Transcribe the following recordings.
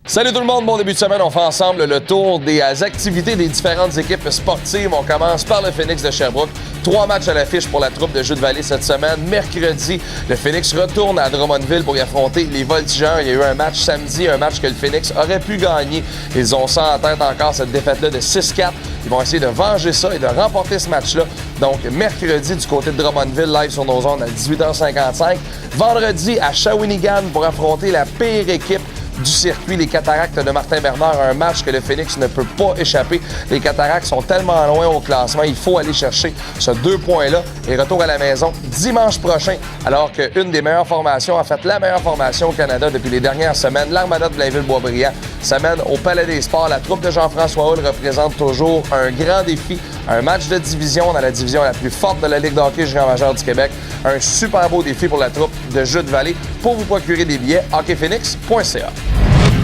Salut tout le monde, bon début de semaine. On fait ensemble le tour des activités des différentes équipes sportives. On commence par le Phoenix de Sherbrooke. 3 matchs à l'affiche pour la troupe de Jeux-de-Vallée cette semaine. Mercredi, le Phoenix retourne à Drummondville pour y affronter les Voltigeurs. Il y a eu un match samedi, un match que le Phoenix aurait pu gagner. Ils ont ça en tête encore, cette défaite-là de 6-4. Ils vont essayer de venger ça et de remporter ce match-là. Donc, mercredi, du côté de Drummondville, live sur nos ondes à 18h55. Vendredi, à Shawinigan pour affronter la pire équipe du circuit, les Cataractes de Martin Bernard, un match que le Phoenix ne peut pas échapper. Les Cataractes sont tellement loin au classement, il faut aller chercher ce 2 points-là et retour à la maison dimanche prochain, alors qu'une des meilleures formations, en fait la meilleure formation au Canada depuis les dernières semaines, l'Armada de Blainville-Boisbriand, s'amène au Palais des Sports. La troupe de Jean-François Hull représente toujours un grand défi, un match de division dans la division la plus forte de la Ligue de hockey junior majeur du Québec. Un super beau défi pour la troupe de Jeux-de-Vallée. Pour vous procurer des billets, hockeyphoenix.ca.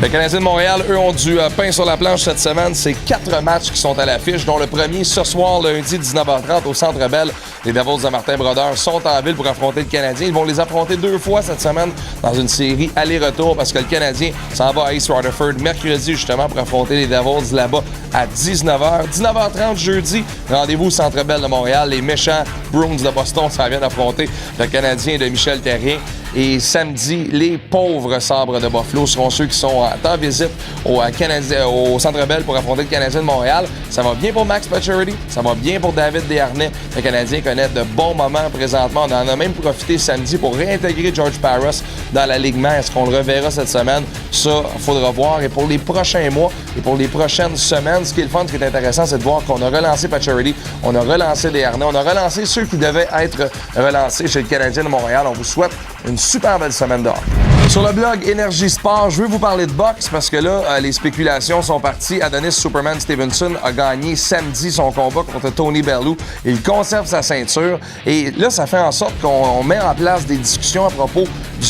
Les Canadiens de Montréal, eux, ont du pain sur la planche cette semaine. C'est 4 matchs qui sont à l'affiche, dont le premier ce soir, lundi, 19h30, au Centre Bell. Les Devils de Martin Brodeur sont en ville pour affronter le Canadien. Ils vont les affronter 2 fois cette semaine dans une série aller-retour parce que le Canadien s'en va à East Rutherford mercredi, justement, pour affronter les Devils là-bas à 19h. 19h30 jeudi, rendez-vous au Centre Bell de Montréal. Les méchants Bruins de Boston s'en viennent affronter le Canadien de Michel Therrien. Et samedi, les pauvres sabres de Buffalo seront ceux qui sont en visite au Centre Bell pour affronter le Canadien de Montréal. Ça va bien pour Max Pacioretty, ça va bien pour David Desharnais. Le Canadien connaît de bons moments présentement. On en a même profité samedi pour réintégrer George Parros dans l'alignement. Est-ce qu'on le reverra cette semaine? Ça, il faudra voir. Et pour les prochains mois et pour les prochaines semaines, ce qui est le fun, ce qui est intéressant, c'est de voir qu'on a relancé Pacioretty, on a relancé Desharnais, on a relancé ceux qui devaient être relancés chez le Canadien de Montréal. On vous souhaite une super belle semaine dehors. Sur le blog Énergie Sport, je veux vous parler de boxe parce que là, les spéculations sont parties. Adonis Superman Stevenson a gagné samedi son combat contre Tony Bellew. Il conserve sa ceinture et là, ça fait en sorte qu'on met en place des discussions à propos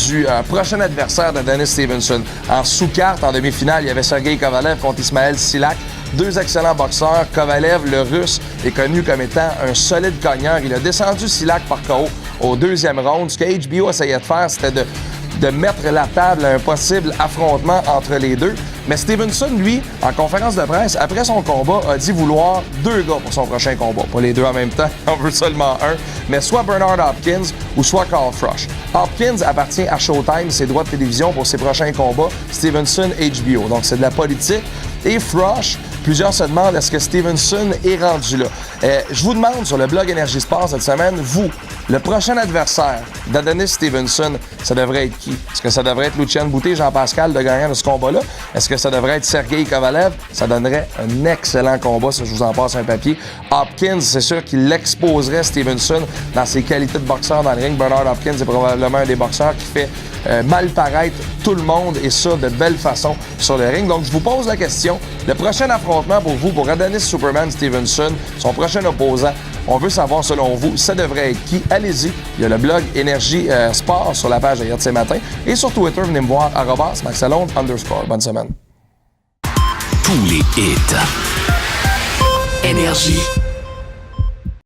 du prochain adversaire d'Adonis Stevenson. En sous-carte, en demi-finale, il y avait Sergei Kovalev contre Ismaël Silak. 2 excellents boxeurs. Kovalev, le Russe, est connu comme étant un solide cogneur. Il a descendu Silak par KO au 2e round. Ce que HBO essayait de faire, c'était de mettre la table à un possible affrontement entre les deux. Mais Stevenson, lui, en conférence de presse, après son combat, a dit vouloir 2 gars pour son prochain combat. Pas les 2 en même temps, on veut seulement un. Mais soit Bernard Hopkins ou soit Carl Froch. Hopkins appartient à Showtime, ses droits de télévision pour ses prochains combats. Stevenson, HBO. Donc, c'est de la politique. Et Froch, plusieurs se demandent est-ce que Stevenson est rendu là. Je vous demande sur le blog Énergie Sport cette semaine, vous, le prochain adversaire d'Adonis Stevenson, ça devrait être qui? Est-ce que ça devrait être Lucien Boutet, Jean-Pascal de gagnant de ce combat-là? Est-ce que ça devrait être Sergei Kovalev? Ça donnerait un excellent combat, ça je vous en passe un papier. Hopkins, c'est sûr qu'il exposerait Stevenson dans ses qualités de boxeur dans le ring. Bernard Hopkins est probablement un des boxeurs qui fait mal paraître tout le monde et ça de belle façon sur le ring. Donc je vous pose la question, le prochain affrontement pour vous, pour Adonis Superman Stevenson, son prochain opposant, on veut savoir selon vous, ça devrait être qui? Allez-y, il y a le blog Énergie Sport sur la page de RTC Matin et sur Twitter, venez me voir, @maxalone_. Bonne semaine. Tous les hits. Énergie.